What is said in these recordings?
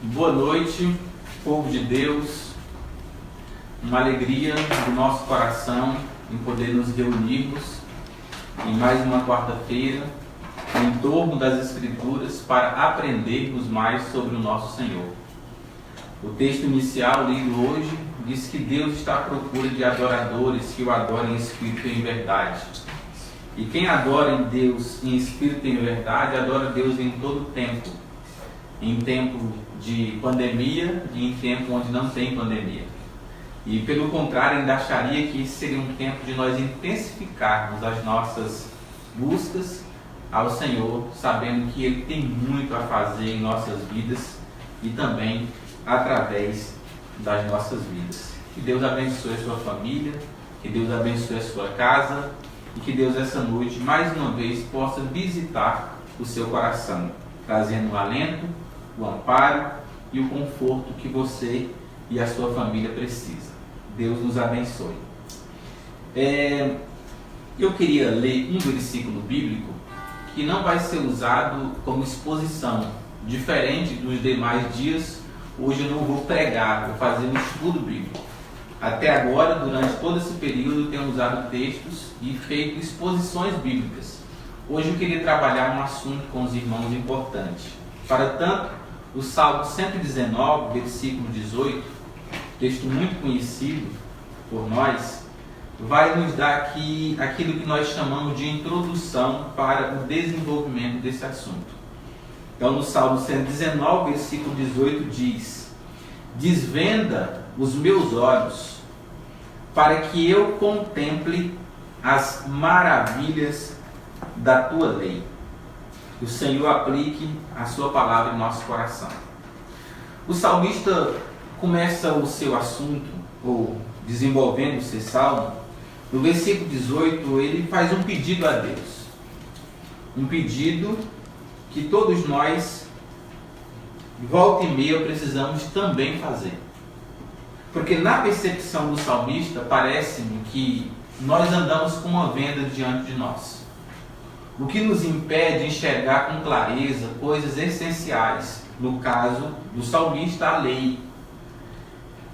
Boa noite, povo de Deus. Uma alegria do nosso coração em poder nos reunirmos em mais uma quarta-feira em torno das Escrituras para aprendermos mais sobre o nosso Senhor. O texto inicial lido hoje diz que Deus está à procura de adoradores que o adorem em espírito e em verdade. E quem adora em Deus em espírito e em verdade, adora Deus em todo tempo. Em tempo de pandemia e em tempo onde não tem pandemia. E pelo contrário, ainda acharia que esse seria um tempo de nós intensificarmos as nossas buscas ao Senhor, sabendo que Ele tem muito a fazer em nossas vidas e também através das nossas vidas. Que Deus abençoe a sua família, que Deus abençoe a sua casa e que Deus essa noite mais uma vez possa visitar o seu coração, trazendo o alento, o amparo e o conforto que você e a sua família precisam. Deus nos abençoe. Eu queria ler um versículo bíblico que não vai ser usado como exposição. Diferente dos demais dias, hoje eu não vou pregar, vou fazer um estudo bíblico. Até agora, durante todo esse período, tenho usado textos e feito exposições bíblicas. Hoje eu queria trabalhar um assunto com os irmãos importante. Para tanto, o Salmo 119, versículo 18, texto muito conhecido por nós, vai nos dar aqui aquilo que nós chamamos de introdução para o desenvolvimento desse assunto. Então, no Salmo 119, versículo 18 diz: desvenda os meus olhos para que eu contemple as maravilhas da tua lei. Que o Senhor aplique a sua palavra em nosso coração. O salmista começa o seu assunto, ou desenvolvendo o seu salmo, no versículo 18, ele faz um pedido a Deus. Um pedido que todos nós, volta e meia, precisamos também fazer. Porque na percepção do salmista, parece-me que nós andamos com uma venda diante de nós. O que nos impede de enxergar com clareza coisas essenciais. No caso do salmista, a lei.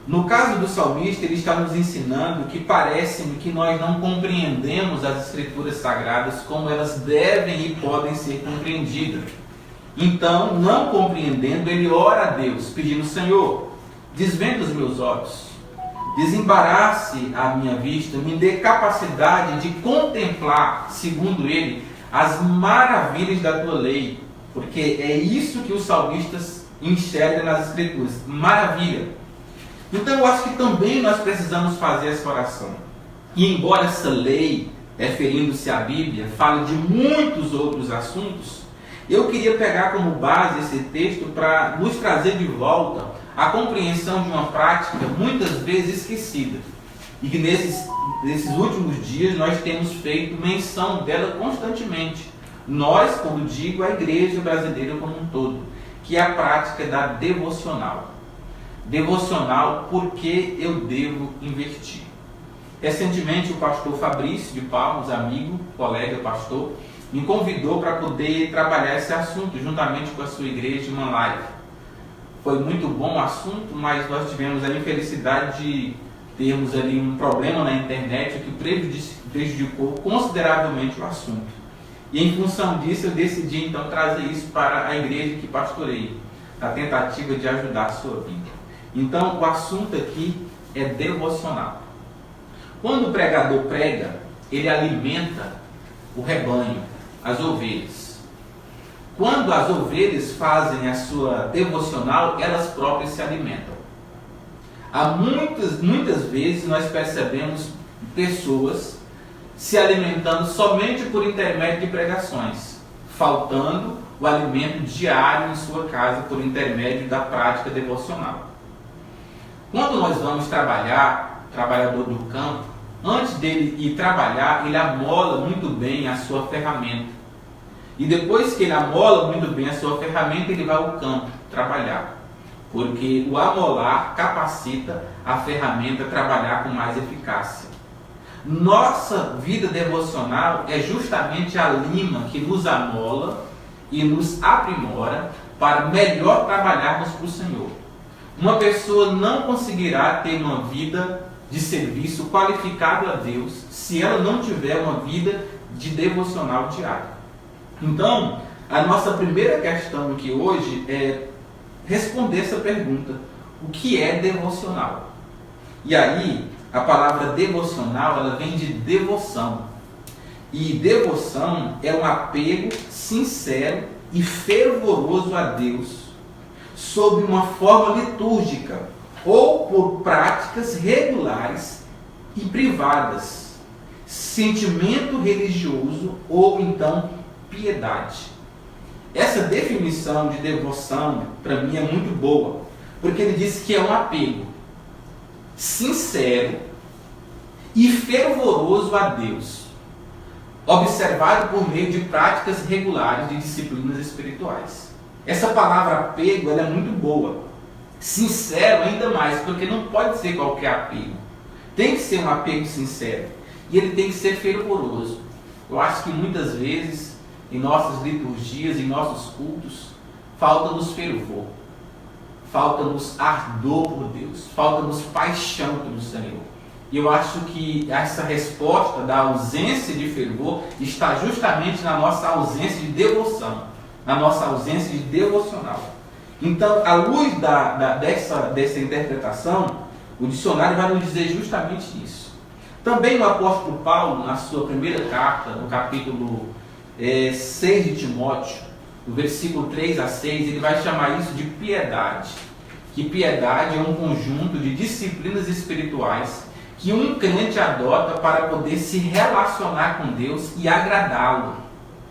No caso do salmista, ele está nos ensinando que parece-me que nós não compreendemos as Escrituras Sagradas como elas devem e podem ser compreendidas. Então, não compreendendo, ele ora a Deus, pedindo: Senhor, desvenda os meus olhos, desembarace a minha vista, me dê capacidade de contemplar, segundo ele, as maravilhas da tua lei, porque é isso que os salmistas enxergam nas Escrituras, maravilha. Então eu acho que também nós precisamos fazer essa oração. E embora essa lei, referindo-se à Bíblia, fale de muitos outros assuntos, eu queria pegar como base esse texto para nos trazer de volta a compreensão de uma prática muitas vezes esquecida. E que nesses últimos dias nós temos feito menção dela constantemente. Nós, como digo, a igreja brasileira como um todo, que é a prática da devocional. Devocional, porque eu devo investir. Recentemente o pastor Fabrício de Palmas, amigo, colega pastor, me convidou para poder trabalhar esse assunto juntamente com a sua igreja em uma live. Foi muito bom o assunto, mas nós tivemos a infelicidade de termos ali um problema na internet que prejudicou consideravelmente o assunto. E em função disso eu decidi então trazer isso para a igreja que pastorei, na tentativa de ajudar a sua vida. Então o assunto aqui é devocional. Quando o pregador prega, ele alimenta o rebanho, as ovelhas. Quando as ovelhas fazem a sua devocional, elas próprias se alimentam. Há muitas vezes nós percebemos pessoas se alimentando somente por intermédio de pregações, faltando o alimento diário em sua casa por intermédio da prática devocional. Quando nós vamos trabalhar, trabalhador do campo, antes dele ir trabalhar, ele amola muito bem a sua ferramenta. E depois que ele amola muito bem a sua ferramenta, ele vai ao campo trabalhar. Porque o amolar capacita a ferramenta a trabalhar com mais eficácia. Nossa vida devocional é justamente a lima que nos amola e nos aprimora para melhor trabalharmos para o Senhor. Uma pessoa não conseguirá ter uma vida de serviço qualificado a Deus se ela não tiver uma vida de devocional diário. Então, a nossa primeira questão aqui hoje é responder essa pergunta: o que é devocional? E aí, a palavra devocional, ela vem de devoção. E devoção é um apego sincero e fervoroso a Deus, sob uma forma litúrgica ou por práticas regulares e privadas, sentimento religioso ou então piedade. Essa definição de devoção, para mim, é muito boa, porque ele diz que é um apego sincero e fervoroso a Deus, observado por meio de práticas regulares de disciplinas espirituais. Essa palavra apego, ela é muito boa. Sincero ainda mais, porque não pode ser qualquer apego. Tem que ser um apego sincero. E ele tem que ser fervoroso. Eu acho que muitas vezes, em nossas liturgias, em nossos cultos, falta-nos fervor. Falta-nos ardor por Deus. Falta-nos paixão pelo Senhor. E eu acho que essa resposta da ausência de fervor está justamente na nossa ausência de devoção, na nossa ausência de devocional. Então, à luz dessa interpretação, o dicionário vai nos dizer justamente isso. Também o apóstolo Paulo, na sua primeira carta, no capítulo 6 de Timóteo, no versículo 3 a 6, ele vai chamar isso de piedade. Que piedade é um conjunto de disciplinas espirituais que um crente adota para poder se relacionar com Deus e agradá-lo.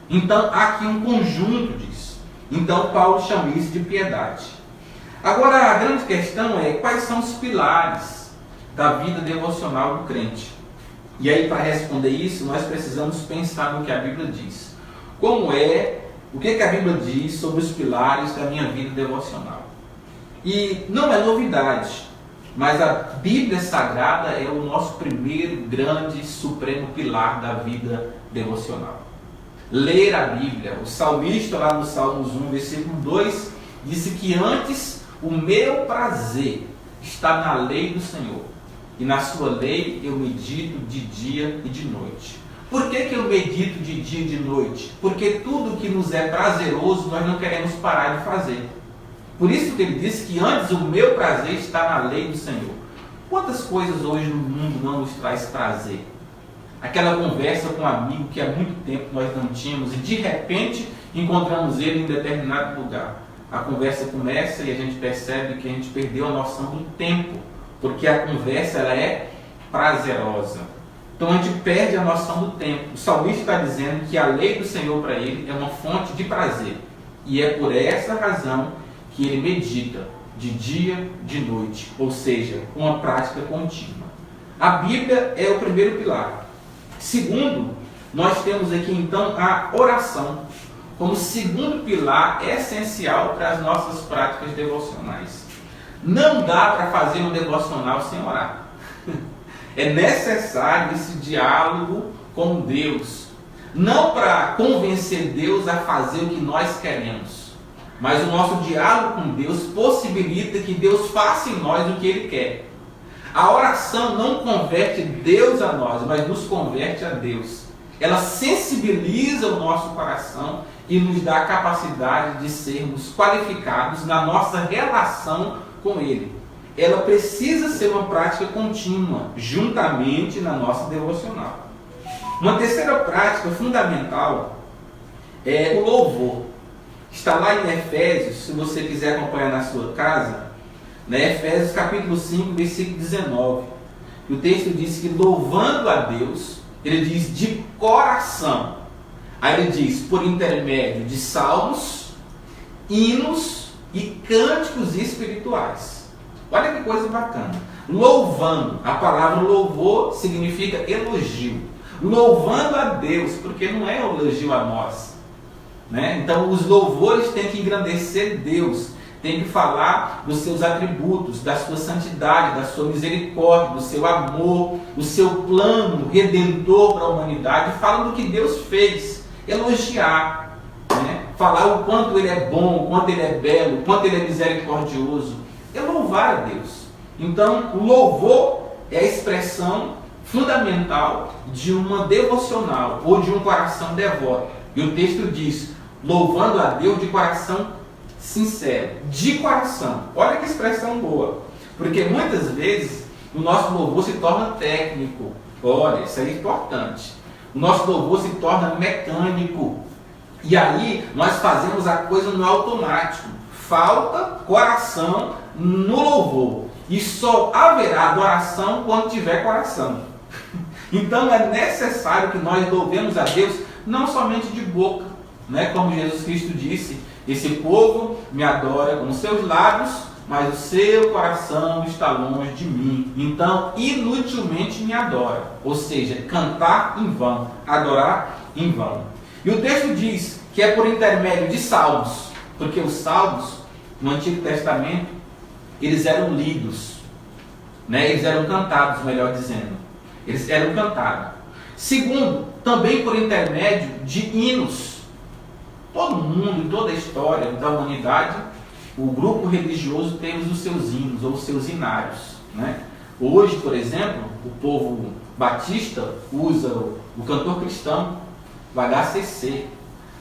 Então, há aqui um conjunto disso. Então, Paulo chama isso de piedade. Agora, a grande questão é quais são os pilares da vida devocional do crente. E aí, para responder isso, nós precisamos pensar no que a Bíblia diz. O que a Bíblia diz sobre os pilares da minha vida devocional? E não é novidade, mas a Bíblia Sagrada é o nosso primeiro grande e supremo pilar da vida devocional. Ler a Bíblia. O salmista lá no Salmos 1, versículo 2, disse que antes o meu prazer está na lei do Senhor, e na sua lei eu medito de dia e de noite. Por que eu medito de dia e de noite? Porque tudo que nos é prazeroso nós não queremos parar de fazer. Por isso que ele disse que antes o meu prazer está na lei do Senhor. Quantas coisas hoje no mundo não nos traz prazer? Aquela conversa com um amigo que há muito tempo nós não tínhamos e de repente encontramos ele em determinado lugar. A conversa começa e a gente percebe que a gente perdeu a noção do tempo, porque a conversa ela é prazerosa. Então a gente perde a noção do tempo. O salmista está dizendo que a lei do Senhor para ele é uma fonte de prazer. E é por essa razão que ele medita de dia, de noite, ou seja, uma prática contínua. A Bíblia é o primeiro pilar. Segundo, nós temos aqui então a oração, como segundo pilar essencial para as nossas práticas devocionais. Não dá para fazer um devocional sem orar. É necessário esse diálogo com Deus, não para convencer Deus a fazer o que nós queremos, mas o nosso diálogo com Deus possibilita que Deus faça em nós o que Ele quer. A oração não converte Deus a nós, mas nos converte a Deus. Ela sensibiliza o nosso coração e nos dá a capacidade de sermos qualificados na nossa relação com Ele. Ela precisa ser uma prática contínua, juntamente na nossa devocional. Uma terceira prática fundamental é o louvor. Está lá em Efésios, se você quiser acompanhar na sua casa, Efésios capítulo 5, versículo 19. O texto diz que louvando a Deus, ele diz de coração. Aí ele diz por intermédio de salmos, hinos e cânticos espirituais. Olha que coisa bacana. Louvando, a palavra louvor significa elogio. Louvando a Deus, porque não é elogio a nós. Então os louvores têm que engrandecer Deus, tem que falar dos seus atributos, da sua santidade, da sua misericórdia, do seu amor, do seu plano redentor para a humanidade, fala do que Deus fez, elogiar. falar o quanto Ele é bom, o quanto Ele é belo, o quanto Ele é misericordioso. É louvar a Deus. Então, o louvor é a expressão fundamental de uma devocional ou de um coração devoto. E o texto diz, louvando a Deus de coração sincero, de coração. Olha que expressão boa, porque muitas vezes o nosso louvor se torna técnico. Olha, isso é importante. O nosso louvor se torna mecânico. E aí nós fazemos a coisa no automático. Falta coração no louvor. E só haverá adoração quando tiver coração. Então é necessário que nós louvemos a Deus não somente de boca, né? Como Jesus Cristo disse, esse povo me adora com seus lábios, mas o seu coração está longe de mim. Então, inutilmente me adora. Ou seja, cantar em vão, adorar em vão. E o texto diz que é por intermédio de salmos, porque os salmos, no Antigo Testamento, eles eram lidos, né? Eles eram cantados, melhor dizendo. Eles eram cantados. Segundo, também por intermédio de hinos. Todo mundo, em toda a história da humanidade, o grupo religioso tem os seus hinos, ou os seus hinários, né? Hoje, por exemplo, o povo batista usa o cantor cristão, o HCC.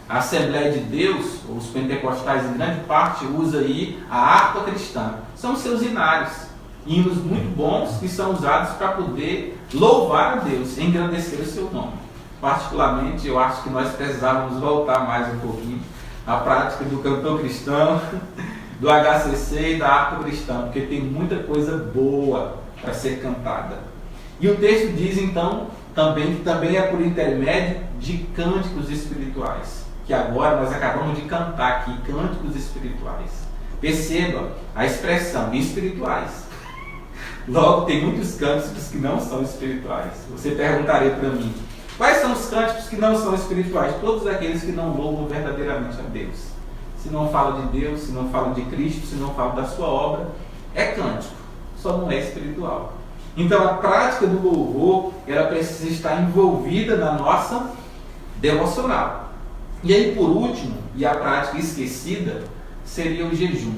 A Assembleia de Deus, os pentecostais em grande parte, usa aí a harpa cristã. São os seus hinários, hinos muito bons que são usados para poder louvar a Deus, engrandecer o seu nome. Particularmente, eu acho que nós precisávamos voltar mais um pouquinho à prática do cantor cristão, do HCC e da harpa cristã, porque tem muita coisa boa para ser cantada. E o texto diz então também que também é por intermédio de cânticos espirituais, que agora nós acabamos de cantar aqui, cânticos espirituais. Perceba a expressão espirituais. Logo, tem muitos cânticos que não são espirituais. Você perguntaria para mim, quais são os cânticos que não são espirituais? Todos aqueles que não louvam verdadeiramente a Deus. Se não fala de Deus, se não fala de Cristo, se não fala da sua obra, é cântico, só não é espiritual. Então a prática do louvor, ela precisa estar envolvida na nossa devocional. E aí, por último, e a prática esquecida, seria o jejum.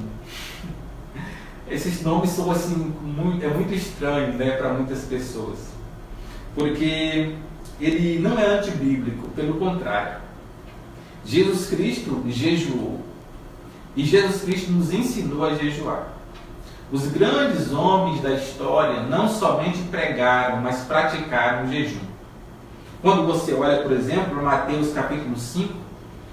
Esses nomes são assim, muito estranhos, né, para muitas pessoas. Porque ele não é antibíblico, pelo contrário. Jesus Cristo jejuou. E Jesus Cristo nos ensinou a jejuar. Os grandes homens da história não somente pregaram, mas praticaram o jejum. Quando você olha, por exemplo, Mateus capítulo 5,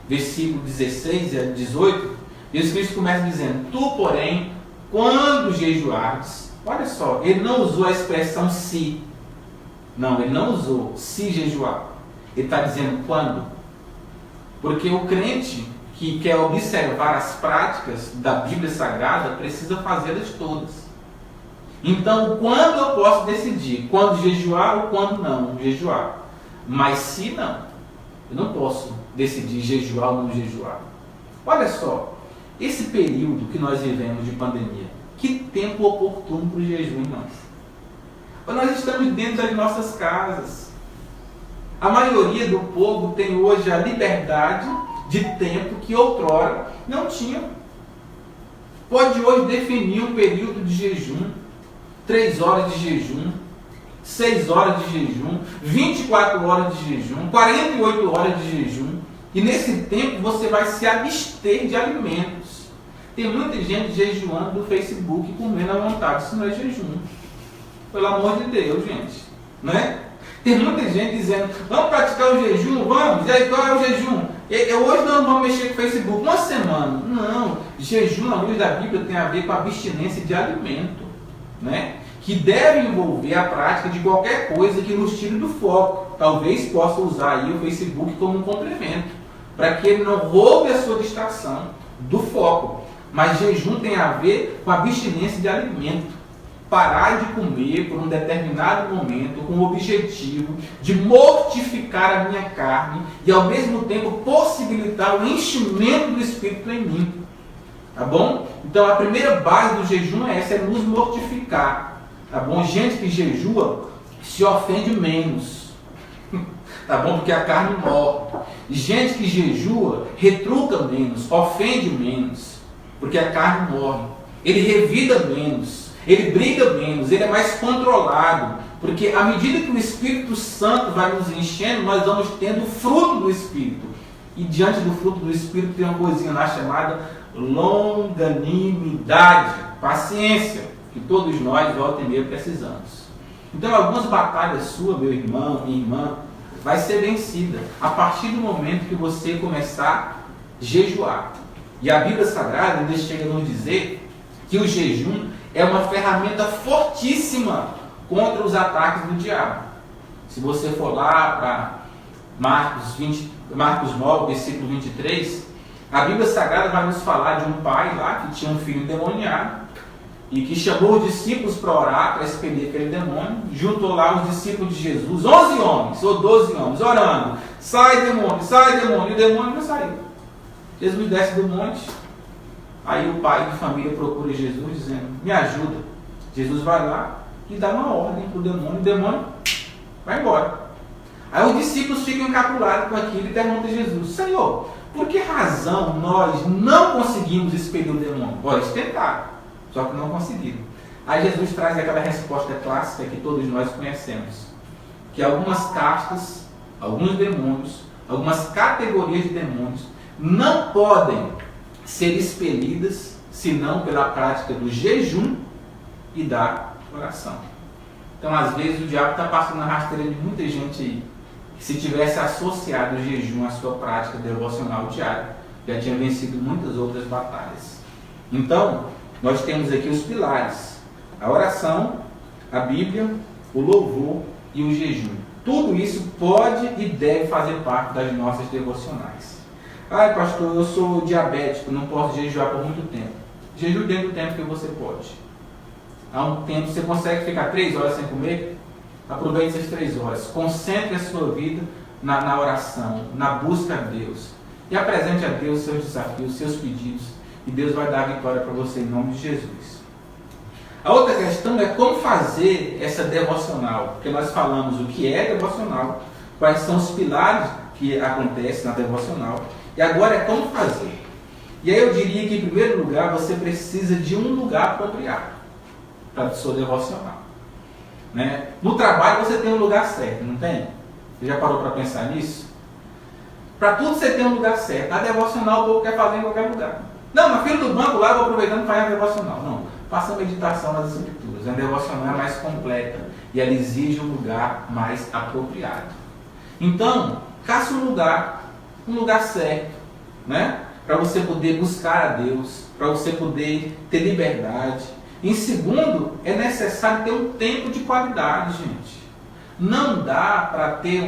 versículo 16 a 18, Jesus Cristo começa dizendo, tu, porém, quando jejuares, olha só, ele não usou a expressão se. Não, ele não usou se jejuar. Ele está dizendo quando. Porque o crente que quer observar as práticas da Bíblia Sagrada precisa fazê-las todas. Então, quando eu posso decidir? Quando jejuar ou quando não jejuar? Mas se não, eu não posso decidir jejuar ou não jejuar. Olha só, esse período que nós vivemos de pandemia, que tempo oportuno para o jejum, irmãos. Nós estamos dentro das nossas casas. A maioria do povo tem hoje a liberdade de tempo que outrora não tinha. Pode hoje definir um período de jejum, 3 horas de jejum, 6 horas de jejum, 24 horas de jejum, 48 horas de jejum. E nesse tempo você vai se abster de alimentos. Tem muita gente jejuando no Facebook, comendo à vontade. Isso não é jejum. Pelo amor de Deus, gente. Né? Tem muita gente dizendo, vamos praticar o jejum? Vamos. E aí, qual é o jejum? Hoje nós vamos mexer com o Facebook. Uma semana. Não. Jejum, à luz da Bíblia, tem a ver com a abstinência de alimento. Né? Que deve envolver a prática de qualquer coisa que nos tire do foco. Talvez possa usar aí o Facebook como um complemento, para que ele não roube a sua distração do foco. Mas jejum tem a ver com a abstinência de alimento. Parar de comer por um determinado momento com o objetivo de mortificar a minha carne e ao mesmo tempo possibilitar o enchimento do Espírito em mim. Tá bom? Então a primeira base do jejum é essa, é nos mortificar. Tá bom? Gente que jejua se ofende menos. Tá bom? Porque a carne morre. Gente que jejua retruca menos, ofende menos, porque a carne morre. Ele revida menos, ele briga menos, ele é mais controlado, porque à medida que o Espírito Santo vai nos enchendo, nós vamos tendo o fruto do Espírito. E diante do fruto do Espírito tem uma coisinha lá chamada longanimidade, paciência, que todos nós, volta e meia, precisamos. Então, algumas batalhas suas, meu irmão, minha irmã, vai ser vencida a partir do momento que você começar a jejuar. E a Bíblia Sagrada ainda chega a nos dizer que o jejum é uma ferramenta fortíssima contra os ataques do diabo. Se você for lá para Marcos 9, versículo 23, a Bíblia Sagrada vai nos falar de um pai lá que tinha um filho endemoniado e que chamou os discípulos para orar, para expelir aquele demônio. Juntou lá os discípulos de Jesus, 11 homens ou 12 homens, orando: sai demônio, e o demônio não saiu. Jesus desce do monte, aí o pai de família procura Jesus dizendo: me ajuda. Jesus vai lá e dá uma ordem para o demônio vai embora. Aí os discípulos ficam encapulados com aquilo e perguntam a Jesus: Senhor, por que razão nós não conseguimos expelir o demônio? Eles tentaram, só que não conseguiram. Aí Jesus traz aquela resposta clássica que todos nós conhecemos, que algumas castas, alguns demônios, algumas categorias de demônios não podem ser expelidas senão pela prática do jejum e da oração. Então, às vezes, o diabo está passando a rasteira de muita gente aí, que se tivesse associado o jejum à sua prática devocional diária, já tinha vencido muitas outras batalhas. Então, nós temos aqui os pilares: a oração, a Bíblia, o louvor e o jejum. Tudo isso pode e deve fazer parte das nossas devocionais. Ai, pastor, eu sou diabético, não posso jejuar por muito tempo. Jejue dentro do tempo que você pode. Há um tempo, você consegue ficar 3 horas sem comer? Aproveite essas 3 horas. Concentre a sua vida na oração, na busca a Deus. E apresente a Deus seus desafios, seus pedidos. E Deus vai dar a vitória para você em nome de Jesus. A outra questão é como fazer essa devocional. Porque nós falamos o que é devocional, quais são os pilares que acontecem na devocional. E agora é como fazer. E aí eu diria que, em primeiro lugar, você precisa de um lugar apropriado para a sua devocional. Né? No trabalho você tem um lugar certo, não tem? Você já parou para pensar nisso? Para tudo você tem um lugar certo. Na devocional o povo quer fazer em qualquer lugar. Não, na fila do banco lá eu vou aproveitando para fazer a devocional. Não, faça a meditação nas escrituras. A devocional é mais completa e ela exige um lugar mais apropriado. Então, caça um lugar certo, né? Para você poder buscar a Deus, para você poder ter liberdade. Em segundo, é necessário ter um tempo de qualidade, gente. Não dá para ter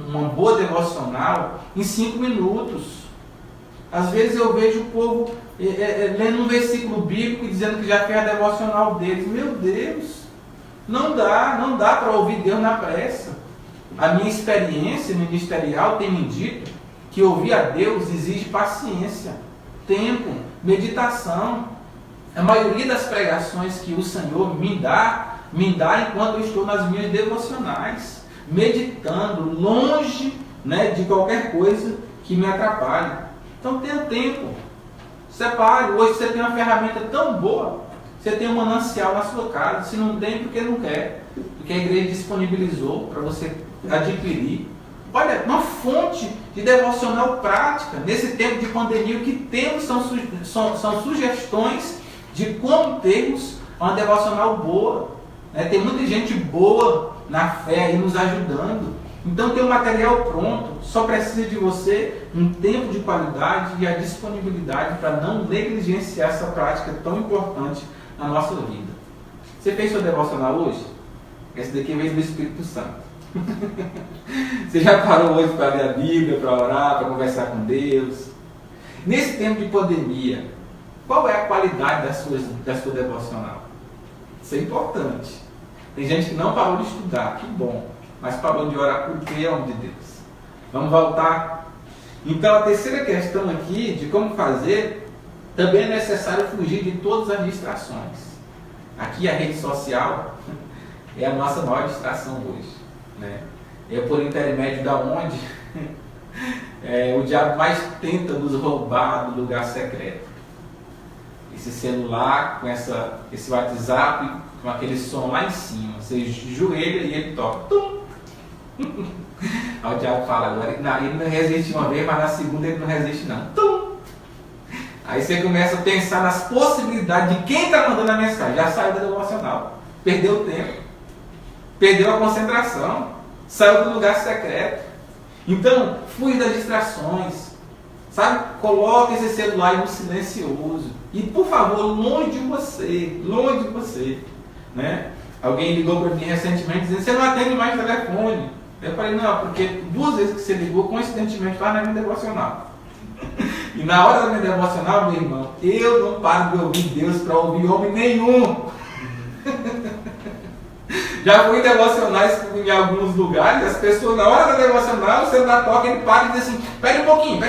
uma boa devocional em 5 minutos. Às vezes eu vejo o povo lendo um versículo bíblico e dizendo que já fez a devocional deles. Meu Deus, não dá para ouvir Deus na pressa. A minha experiência ministerial tem me dito que ouvir a Deus exige paciência, tempo, meditação. A maioria das pregações que o Senhor me dá enquanto eu estou nas minhas devocionais, meditando, longe, né, de qualquer coisa que me atrapalhe. Então tenha tempo, separe. Hoje você tem uma ferramenta tão boa, você tem um manancial na sua casa. Se não tem, porque não quer, porque a igreja disponibilizou para você adquirir. Olha, uma fonte de devocional prática. Nesse tempo de pandemia, o que temos são sugestões de como termos uma devocional boa. Tem muita gente boa na fé aí nos ajudando. Então tem o material pronto, só precisa de você um tempo de qualidade e a disponibilidade para não negligenciar essa prática tão importante na nossa vida. Você fez sua devocional hoje? Essa daqui veio do Espírito Santo. Você já parou hoje para ler a Bíblia, para orar, para conversar com Deus? Nesse tempo de pandemia, qual é a qualidade da sua devocional? Isso é importante. Tem gente que não parou de estudar, que bom, mas parou de orar porque é homem de Deus. Vamos voltar? Então a terceira questão aqui de como fazer, também é necessário fugir de todas as distrações. Aqui a rede social é a nossa maior distração hoje. Né? É por intermédio da onde o diabo mais tenta nos roubar do lugar secreto. Esse celular com esse WhatsApp com aquele som lá em cima. Você joelha e ele toca. Tum! Aí o diabo fala agora, ele não resiste uma vez, mas na segunda ele não resiste não. Tum! Aí você começa a pensar nas possibilidades de quem está mandando a mensagem. Já saiu da devocional, perdeu o tempo, perdeu a concentração, saiu do lugar secreto. Então, fuja das distrações, sabe? Coloque esse celular aí no silencioso. E, por favor, longe de você, né? Alguém ligou para mim recentemente dizendo, você não atende mais telefone. Eu falei, não, porque 2 vezes que você ligou, coincidentemente, estava na minha devocional. E na hora da minha devocional, meu irmão, eu não paro de ouvir Deus para ouvir homem nenhum. Já fui devocionais em alguns lugares, as pessoas, na hora da devocional, o celular toca, ele para e diz assim, pera um pouquinho.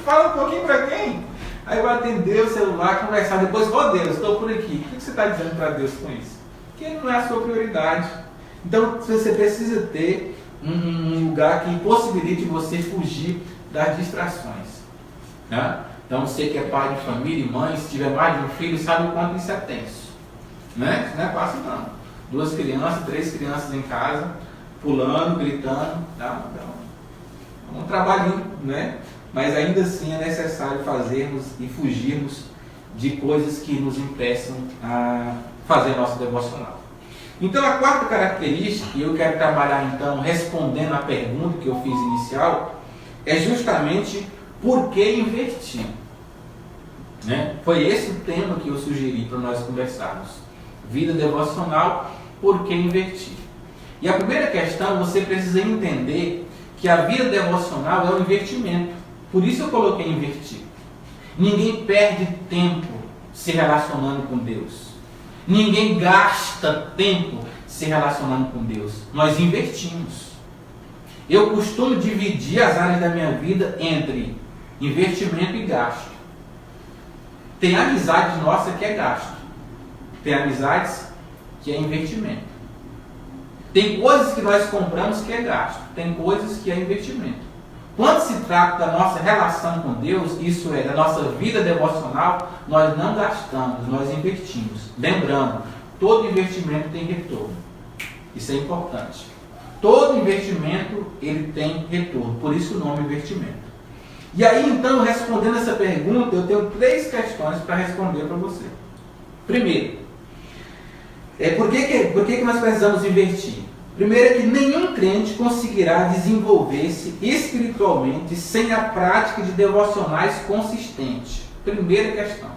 Fala um pouquinho para quem? Aí eu atender o celular, conversar, depois, Deus, estou por aqui. O que você está dizendo para Deus com isso? Que ele não é a sua prioridade. Então, você precisa ter um lugar que possibilite você fugir das distrações. Né? Então, você que é pai de família e mãe, se tiver mais de um filho, sabe o quanto isso é tenso. Né? Isso não é fácil não. 2 crianças, 3 crianças em casa, pulando, gritando, dá um trabalhinho, né? Mas ainda assim é necessário fazermos e fugirmos de coisas que nos impeçam a fazer nosso devocional. Então a 4ª característica, e eu quero trabalhar então respondendo à pergunta que eu fiz inicial, é justamente por que investir. Né? Foi esse o tema que eu sugeri para nós conversarmos. Vida devocional, por que investir? E a primeira questão, você precisa entender que a vida devocional é um investimento. Por isso eu coloquei investir. Ninguém perde tempo se relacionando com Deus. Ninguém gasta tempo se relacionando com Deus. Nós investimos. Eu costumo dividir as áreas da minha vida entre investimento e gasto. Tem amizade nossa que é gasto. Tem amizades que é investimento. Tem coisas que nós compramos que é gasto. Tem coisas que é investimento. Quando se trata da nossa relação com Deus, isso é, da nossa vida devocional, nós não gastamos, nós investimos. Lembrando, todo investimento tem retorno. Isso é importante. Todo investimento, ele tem retorno. Por isso o nome investimento. E aí, então, respondendo essa pergunta, eu tenho 3 questões para responder para você. Primeiro, por que nós precisamos investir? Primeiro é que nenhum crente conseguirá desenvolver-se espiritualmente sem a prática de devocionais consistente. Primeira questão.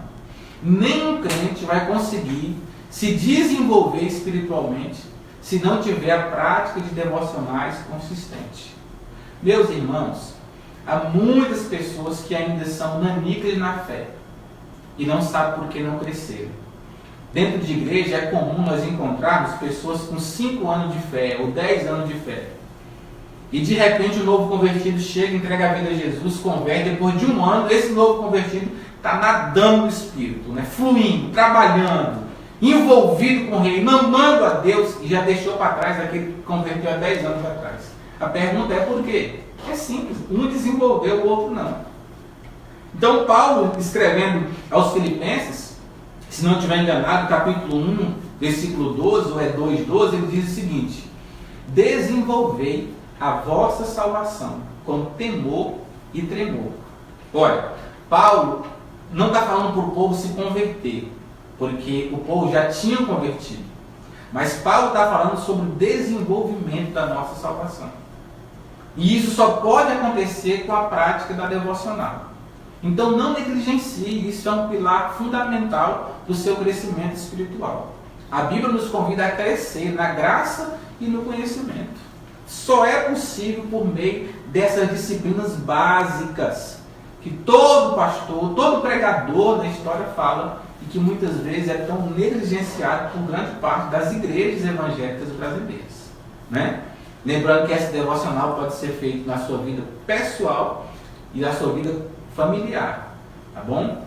Nenhum crente vai conseguir se desenvolver espiritualmente se não tiver a prática de devocionais consistente. Meus irmãos, há muitas pessoas que ainda são nanicas na fé e não sabem por que não cresceram. Dentro de igreja é comum nós encontrarmos pessoas com 5 anos de fé ou 10 anos de fé. E de repente o novo convertido chega, entrega a vida a Jesus, converte, depois de 1 ano, esse novo convertido está nadando no Espírito, né? Fluindo, trabalhando, envolvido com o Rei, amando a Deus, e já deixou para trás aquele que converteu há 10 anos atrás. A pergunta é por quê? É simples, um desenvolveu, o outro não. Então Paulo, escrevendo aos Filipenses, se não estiver enganado, capítulo 1, versículo 12, ou é 2:12, ele diz o seguinte: desenvolvei a vossa salvação com temor e tremor. Olha, Paulo não está falando para o povo se converter, porque o povo já tinha convertido. Mas Paulo está falando sobre o desenvolvimento da nossa salvação. E isso só pode acontecer com a prática da devocional. Então não negligencie, isso é um pilar fundamental do seu crescimento espiritual. A Bíblia nos convida a crescer na graça e no conhecimento. Só é possível por meio dessas disciplinas básicas que todo pastor, todo pregador da história fala e que muitas vezes é tão negligenciado por grande parte das igrejas evangélicas brasileiras, né? Lembrando que essa devocional pode ser feita na sua vida pessoal e na sua vida familiar, tá bom?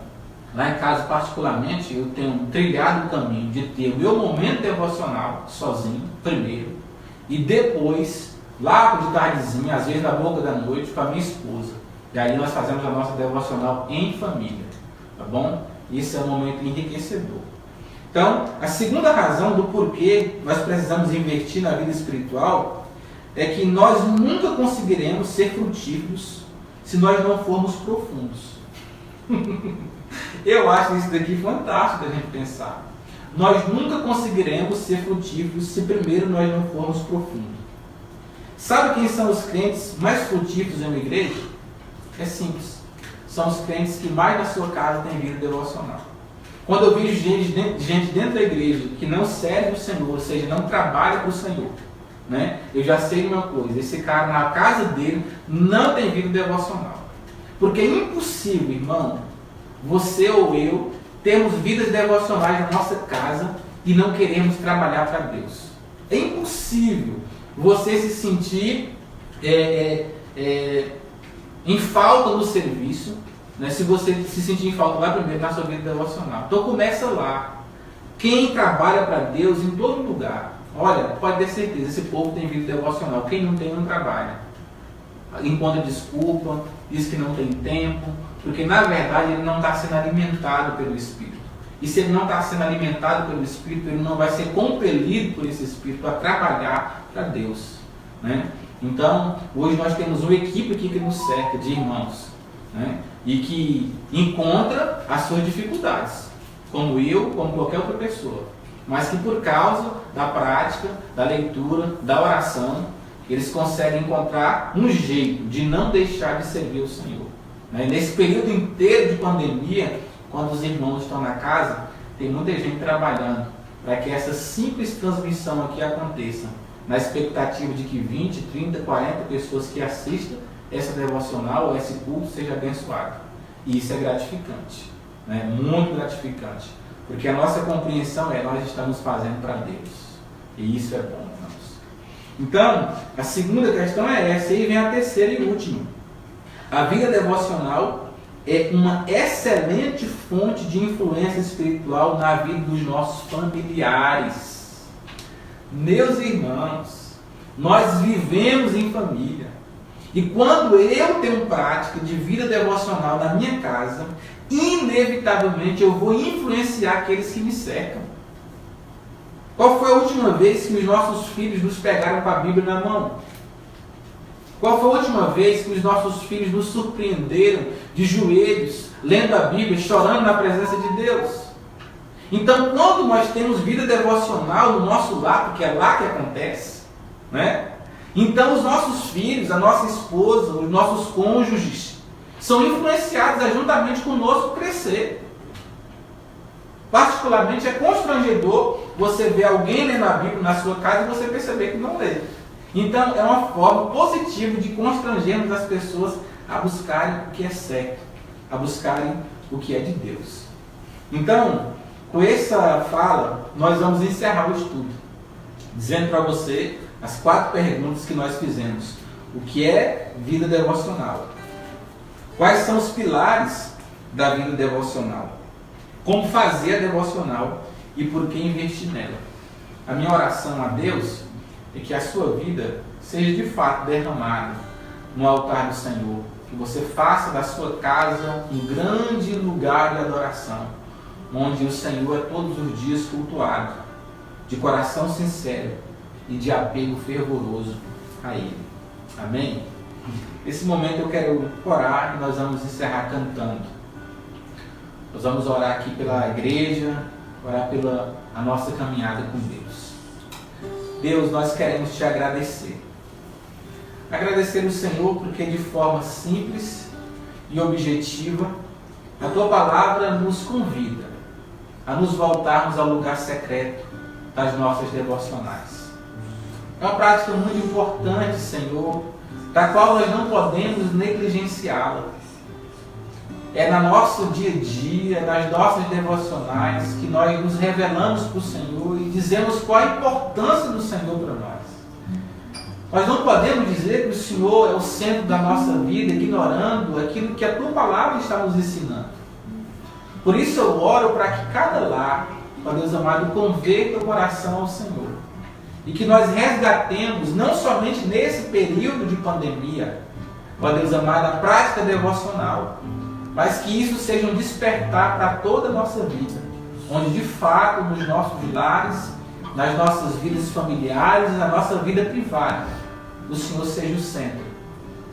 Lá em casa, particularmente, eu tenho trilhado o caminho de ter o meu momento devocional sozinho, primeiro, e depois lá de tardezinha, às vezes na boca da noite, com a minha esposa. E aí nós fazemos a nossa devocional em família, tá bom? Isso é um momento enriquecedor. Então, a segunda razão do porquê nós precisamos investir na vida espiritual é que nós nunca conseguiremos ser frutíferos se nós não formos profundos. Eu acho isso daqui fantástico da gente pensar. Nós nunca conseguiremos ser frutíferos se primeiro nós não formos profundos. Sabe quem são os crentes mais frutíferos em uma igreja? É simples. São os crentes que mais na sua casa têm vida devocional. Quando eu vejo gente dentro da igreja que não serve o Senhor, ou seja, não trabalha para o Senhor, né? Eu já sei uma coisa, esse cara na casa dele não tem vida devocional. Porque é impossível, irmão, você ou eu termos vidas devocionais na nossa casa e não queremos trabalhar para Deus. É impossível você se sentir em falta no serviço, né? Se você se sentir em falta lá primeiro na sua vida devocional. Então começa lá. Quem trabalha para Deus em todo lugar, olha, pode ter certeza, esse povo tem vida devocional. Quem não tem, não trabalha. Encontra desculpa, diz que não tem tempo, porque na verdade ele não está sendo alimentado pelo Espírito. E se ele não está sendo alimentado pelo Espírito, ele não vai ser compelido por esse Espírito a trabalhar para Deus, né? Então, hoje nós temos uma equipe aqui que nos cerca de irmãos, né? E que encontra as suas dificuldades, como eu, como qualquer outra pessoa, mas que por causa da prática, da leitura, da oração, eles conseguem encontrar um jeito de não deixar de servir o Senhor, né? Nesse período inteiro de pandemia, quando os irmãos estão na casa, tem muita gente trabalhando para que essa simples transmissão aqui aconteça, na expectativa de que 20, 30, 40 pessoas que assistam essa devocional ou esse culto seja abençoado. E isso é gratificante, né? Muito gratificante, porque a nossa compreensão é nós estamos fazendo para Deus, e isso é bom, irmãos. Então, a segunda questão é essa, e vem a terceira e última. A vida devocional é uma excelente fonte de influência espiritual na vida dos nossos familiares. Meus irmãos, nós vivemos em família. E quando eu tenho prática de vida devocional na minha casa, inevitavelmente eu vou influenciar aqueles que me cercam. Qual foi a última vez que os nossos filhos nos pegaram com a Bíblia na mão? Qual foi a última vez que os nossos filhos nos surpreenderam de joelhos, lendo a Bíblia, chorando na presença de Deus? Então, quando nós temos vida devocional no nosso lar, porque é lá que acontece, né? Então os nossos filhos, a nossa esposa, os nossos cônjuges são influenciados a juntamente conosco crescer. Particularmente é constrangedor você ver alguém lendo a Bíblia na sua casa e você perceber que não lê. Então é uma forma positiva de constrangermos as pessoas a buscarem o que é certo, a buscarem o que é de Deus. Então, com essa fala, nós vamos encerrar o estudo, dizendo para você as 4 perguntas que nós fizemos. O que é vida devocional? Quais são os pilares da vida devocional? Como fazer a devocional e por que investir nela? A minha oração a Deus é que a sua vida seja de fato derramada no altar do Senhor. Que você faça da sua casa um grande lugar de adoração, onde o Senhor é todos os dias cultuado, de coração sincero e de apego fervoroso a Ele. Amém? Nesse momento eu quero orar e nós vamos encerrar cantando. Nós vamos orar aqui pela igreja, orar pela a nossa caminhada com Deus. Deus, nós queremos te agradecer. Agradecer ao Senhor porque de forma simples e objetiva, a Tua Palavra nos convida a nos voltarmos ao lugar secreto das nossas devocionais. É uma prática muito importante, Senhor, da qual nós não podemos negligenciá-la. É no nosso dia a dia, nas nossas devocionais, que nós nos revelamos para o Senhor e dizemos qual a importância do Senhor para nós. Nós não podemos dizer que o Senhor é o centro da nossa vida, ignorando aquilo que a Tua Palavra está nos ensinando. Por isso eu oro para que cada lar, ó Deus amado, converta o coração ao Senhor. E que nós resgatemos, não somente nesse período de pandemia, ó Deus amado, a prática devocional, mas que isso seja um despertar para toda a nossa vida, onde de fato nos nossos lares, nas nossas vidas familiares, na nossa vida privada, o Senhor seja o centro.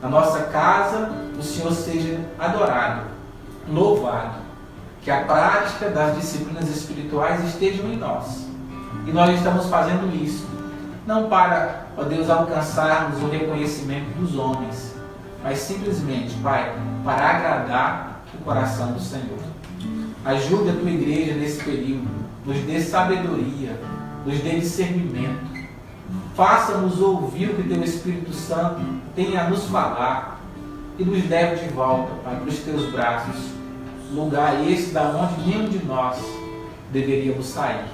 Na nossa casa, o Senhor seja adorado, louvado. Que a prática das disciplinas espirituais estejam em nós. E nós estamos fazendo isso, não para, ó Deus, alcançarmos o reconhecimento dos homens, mas simplesmente, Pai, para agradar o coração do Senhor. Ajude a tua igreja nesse período, nos dê sabedoria, nos dê discernimento. Faça-nos ouvir o que teu Espírito Santo tem a nos falar e nos leve de volta, Pai, para os teus braços, lugar esse da onde nenhum de nós deveríamos sair.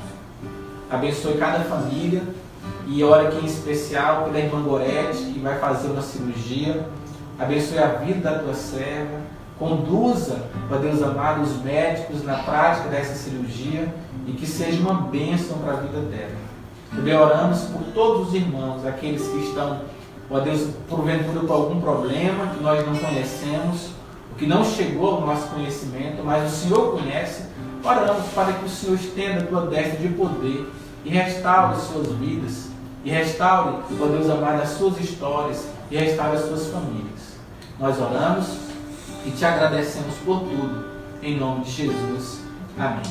Abençoe cada família e ora aqui em especial pela irmã Gorete, que vai fazer uma cirurgia. Abençoe a vida da tua serva. Conduza, ó Deus amado, os médicos na prática dessa cirurgia e que seja uma bênção para a vida dela. Também oramos por todos os irmãos, aqueles que estão, ó Deus, porventura com algum problema que nós não conhecemos, o que não chegou ao nosso conhecimento, mas o Senhor conhece. Oramos para que o Senhor estenda a tua destra de poder e restaure as suas vidas, e restaure, ó Deus amado, as suas histórias, e restaure as suas famílias. Nós oramos e te agradecemos por tudo, em nome de Jesus. Amém.